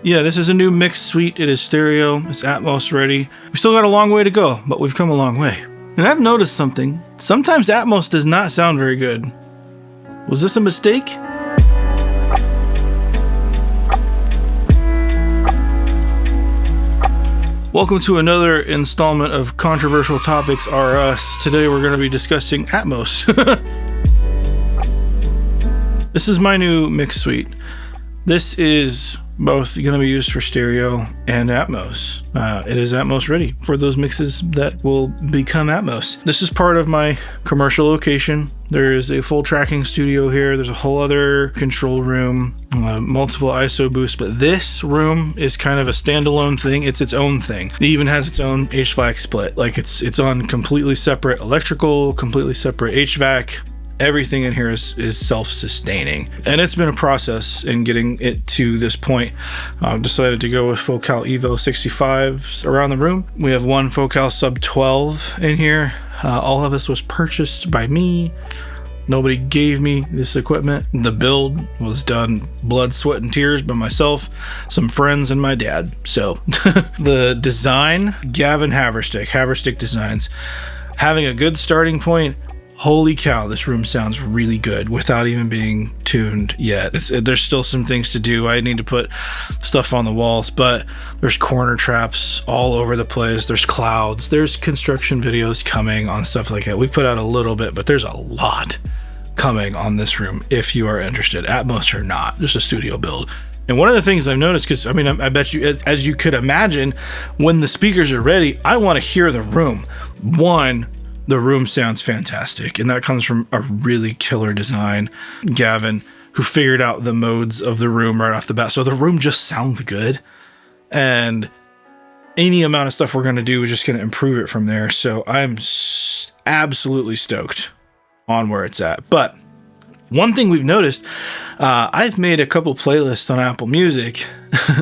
Yeah, this is a new mix suite. It is stereo. It's Atmos ready. We still got a long way to go, but we've come a long way. And I've noticed something. Sometimes Atmos does not sound very good. Was this a mistake? Welcome to another installment of Controversial Topics R Us. Today we're going to be discussing Atmos. This is my new mix suite. This is both going to be used for stereo and Atmos. It is Atmos ready for those mixes that will become Atmos. This is part of my commercial location. There is a full tracking studio here. There's a whole other control room, multiple ISO boosts, but this room is kind of a standalone thing. It's its own thing. It even has its own HVAC split. Like it's on completely separate electrical, completely separate HVAC. Everything in here is self-sustaining, and it's been a process in getting it to this point. I've decided to go with Focal Evo 65s around the room. We have one Focal Sub 12 in here. All of this was purchased by me. Nobody gave me this equipment. The build was done blood, sweat, and tears by myself, some friends, and my dad. So the design, Gavin Haverstick Designs, having a good starting point. Holy cow, this room sounds really good without even being tuned yet. There's still some things to do. I need to put stuff on the walls, but there's corner traps all over the place. There's clouds. There's construction videos coming on stuff like that. We've put out a little bit, but there's a lot coming on this room if you are interested, Atmos or not, just a studio build. And one of the things I've noticed, because I bet you, as you could imagine, when the speakers are ready, I want to hear the room. One, the room sounds fantastic, and that comes from a really killer design, Gavin, who figured out the modes of the room right off the bat. So the room just sounds good, and any amount of stuff we're going to do is just going to improve it from there. So I'm absolutely stoked on where it's at. But one thing we've noticed, I've made a couple playlists on Apple Music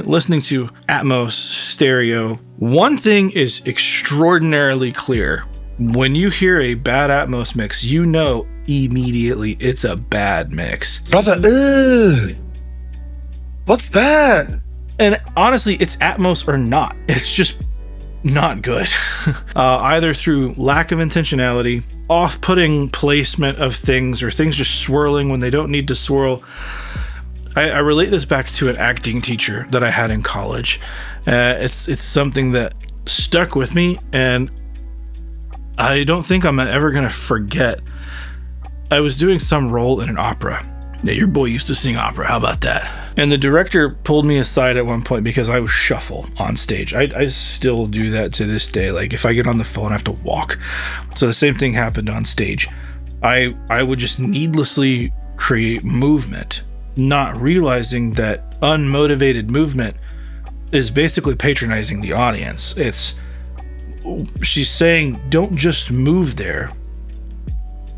listening to Atmos stereo. One thing is extraordinarily clear. When you hear a bad Atmos mix, you know immediately it's a bad mix. Brother, what's that? And honestly, it's Atmos or not. It's just not good. Either through lack of intentionality, off-putting placement of things, or things just swirling when they don't need to swirl. I relate this back to an acting teacher that I had in college. It's something that stuck with me, and I don't think I'm ever going to forget. I was doing some role in an opera. Yeah, your boy used to sing opera. How about that? And the director pulled me aside at one point because I was shuffle on stage. I still do that to this day. Like if I get on the phone, I have to walk. So the same thing happened on stage. I would just needlessly create movement, not realizing that unmotivated movement is basically patronizing the audience. She's saying, don't just move there.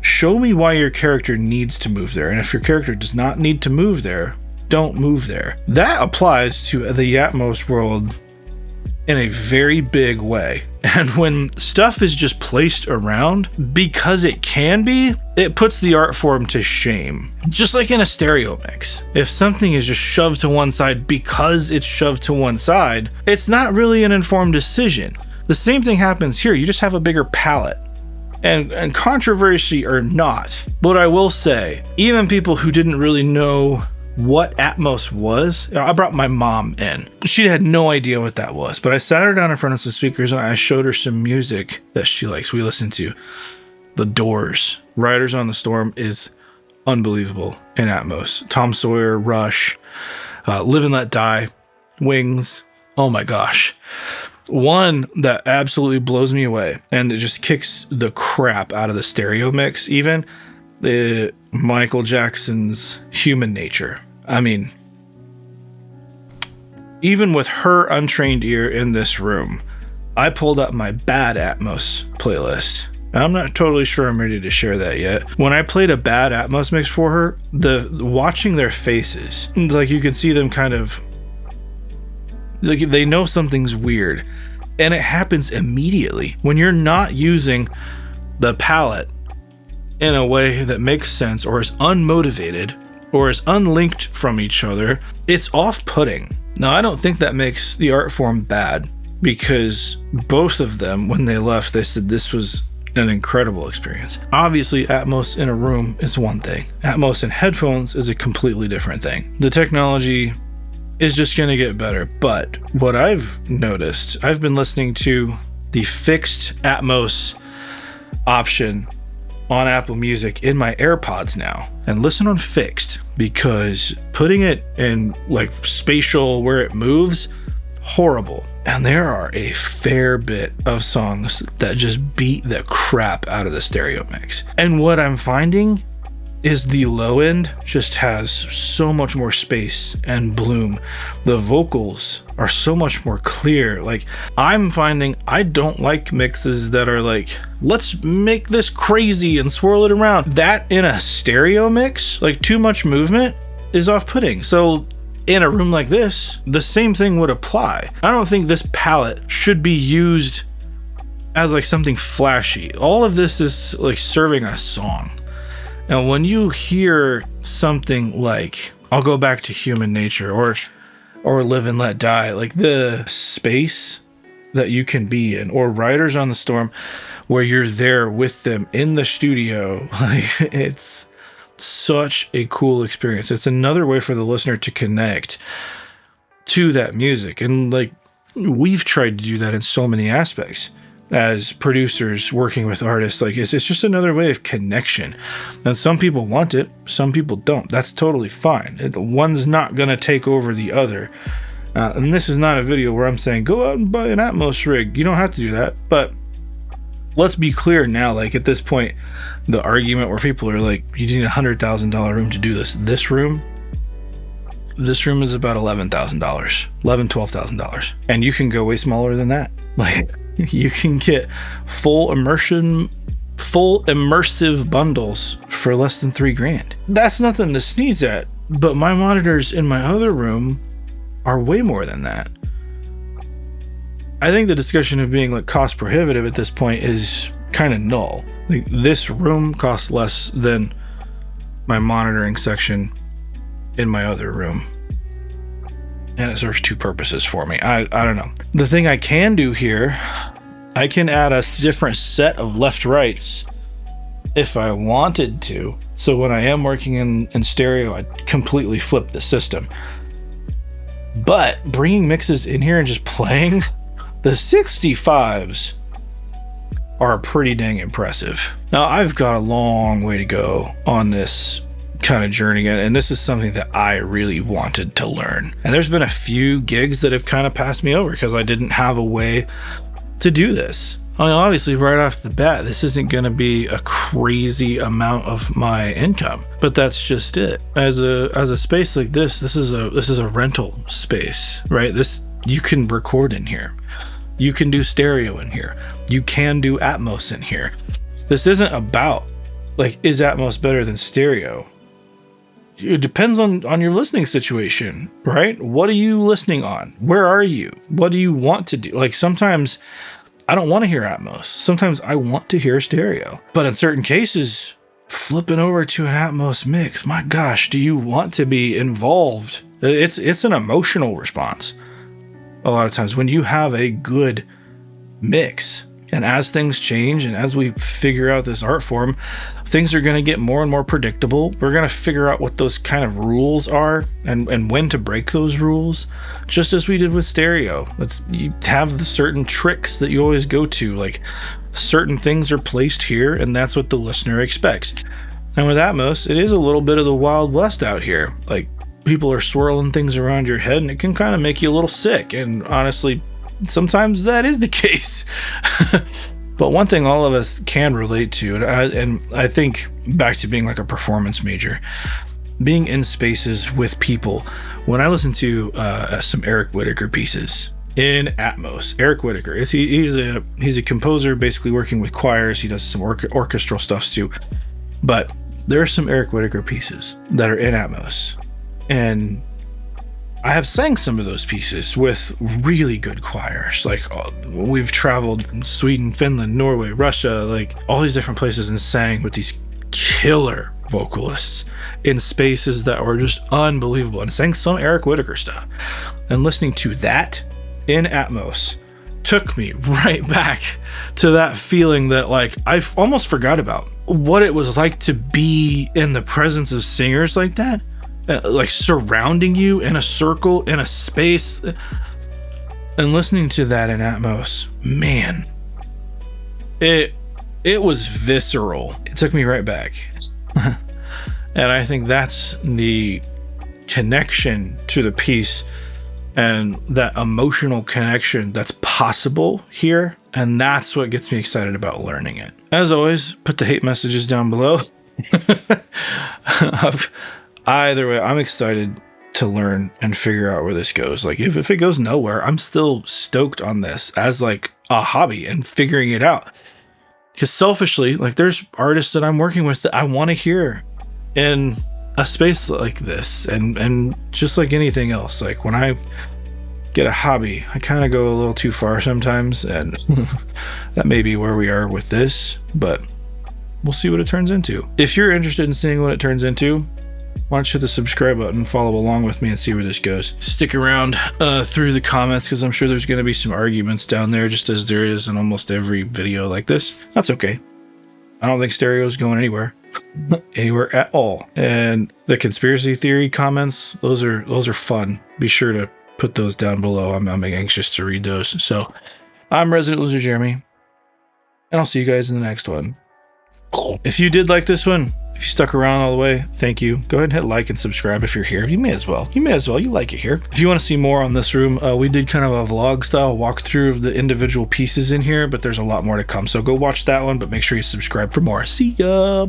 Show me why your character needs to move there. And if your character does not need to move there, don't move there. That applies to the Atmos world in a very big way. And when stuff is just placed around because it can be, it puts the art form to shame. Just like in a stereo mix. If something is just shoved to one side because it's shoved to one side, it's not really an informed decision. The same thing happens here. You just have a bigger palette. And controversy or not, but I will say, even people who didn't really know what Atmos was, I brought my mom in. She had no idea what that was, but I sat her down in front of some speakers and I showed her some music that she likes. We listened to The Doors. Riders on the Storm is unbelievable in Atmos. Tom Sawyer, Rush, Live and Let Die, Wings. Oh my gosh. One that absolutely blows me away, and it just kicks the crap out of the stereo mix, even the Michael Jackson's Human Nature. I mean, even with her untrained ear in this room, I pulled up my bad Atmos playlist. I'm not totally sure I'm ready to share that yet. When I played a bad Atmos mix for her, watching their faces, like you can see them kind of, like they know something's weird, and it happens immediately when you're not using the palette in a way that makes sense, or is unmotivated, or is unlinked from each other. It's off-putting. Now, I don't think that makes the art form bad, because both of them, when they left, they said this was an incredible experience. Obviously, Atmos in a room is one thing. Atmos in headphones is a completely different thing. The technology is just going to get better. But what I've noticed, I've been listening to the fixed Atmos option on Apple Music in my AirPods now, and listen on fixed, because putting it in like spatial where it moves, horrible. And there are a fair bit of songs that just beat the crap out of the stereo mix. And what I'm finding is the low end just has so much more space and bloom. The vocals are so much more clear. Like, I'm finding I don't like mixes that are like, let's make this crazy and swirl it around. That in a stereo mix, like too much movement, is off-putting. So in a room like this, the same thing would apply. I don't think this palette should be used as like something flashy. All of this is like serving a song. Now, when you hear something like, I'll go back to Human Nature or Live and Let Die, like the space that you can be in, or Riders on the Storm, where you're there with them in the studio, like, it's such a cool experience. It's another way for the listener to connect to that music. And like, we've tried to do that in so many aspects as producers working with artists. Like, it's just another way of connection. And some people want it, some people don't. That's totally fine. One's not going to take over the other. And this is not a video where I'm saying, go out and buy an Atmos rig. You don't have to do that. But let's be clear now, like at this point, the argument where people are like, you need $100,000 room to do this. This room is about $11,000, $12,000. And you can go way smaller than that. Like, you can get full immersive bundles for less than $3,000. That's nothing to sneeze at, but my monitors in my other room are way more than that. I think the discussion of being like cost prohibitive at this point is kind of null. Like, this room costs less than my monitoring section in my other room, and it serves two purposes for me. I don't know. The thing I can do here, I can add a different set of left-rights if I wanted to. So when I am working in stereo, I completely flip the system. But bringing mixes in here and just playing, the 65s are pretty dang impressive. Now, I've got a long way to go on this kind of journey, and this is something that I really wanted to learn. And there's been a few gigs that have kind of passed me over because I didn't have a way to do this. I mean, obviously, right off the bat, this isn't going to be a crazy amount of my income, but that's just it. As a space like this is a rental space, right? You can record in here, you can do stereo in here, you can do Atmos in here. This isn't about like, is Atmos better than stereo? It depends on your listening situation, right? What are you listening on? Where are you? What do you want to do? Like, sometimes I don't want to hear Atmos. Sometimes I want to hear stereo. But in certain cases, flipping over to an Atmos mix, my gosh, do you want to be involved? It's an emotional response a lot of times when you have a good mix. And as things change and as we figure out this art form, things are going to get more and more predictable. We're going to figure out what those kind of rules are and when to break those rules, just as we did with stereo. You have the certain tricks that you always go to, like certain things are placed here and that's what the listener expects. And with Atmos, it is a little bit of the Wild West out here. Like, people are swirling things around your head and it can kind of make you a little sick. And honestly, sometimes that is the case. But one thing all of us can relate to, and I think back to being like a performance major, being in spaces with people. When I listen to some Eric Whitacre pieces in Atmos, Eric Whitacre, he's a composer, basically working with choirs. He does some orchestral stuff too. But there are some Eric Whitacre pieces that are in Atmos, and I have sang some of those pieces with really good choirs. Like, we've traveled in Sweden, Finland, Norway, Russia, like all these different places, and sang with these killer vocalists in spaces that were just unbelievable and sang some Eric Whitacre stuff. And listening to that in Atmos took me right back to that feeling that like I almost forgot about what it was like to be in the presence of singers like that, like surrounding you in a circle, in a space. And listening to that in Atmos, man, it was visceral. It took me right back. And I think that's the connection to the piece and that emotional connection that's possible here. And that's what gets me excited about learning it. As always, put the hate messages down below. Either way, I'm excited to learn and figure out where this goes. Like if it goes nowhere, I'm still stoked on this as like a hobby and figuring it out. Because selfishly, like there's artists that I'm working with that I want to hear in a space like this, and just like anything else, like when I get a hobby, I kind of go a little too far sometimes, and that may be where we are with this, but we'll see what it turns into. If you're interested in seeing what it turns into, why don't you hit the subscribe button and follow along with me and see where this goes. Stick around through the comments, because I'm sure there's going to be some arguments down there, just as there is in almost every video like this. That's okay. I don't think stereo is going anywhere. Anywhere at all. And the conspiracy theory comments, those are fun. Be sure to put those down below. I'm anxious to read those. So I'm Resident Loser Jeremy, and I'll see you guys in the next one. If you did like this one, if you stuck around all the way, thank you. Go ahead and hit like and subscribe if you're here. You may as well. You like it here. If you want to see more on this room, we did kind of a vlog style walkthrough of the individual pieces in here, but there's a lot more to come. So go watch that one, but make sure you subscribe for more. See ya.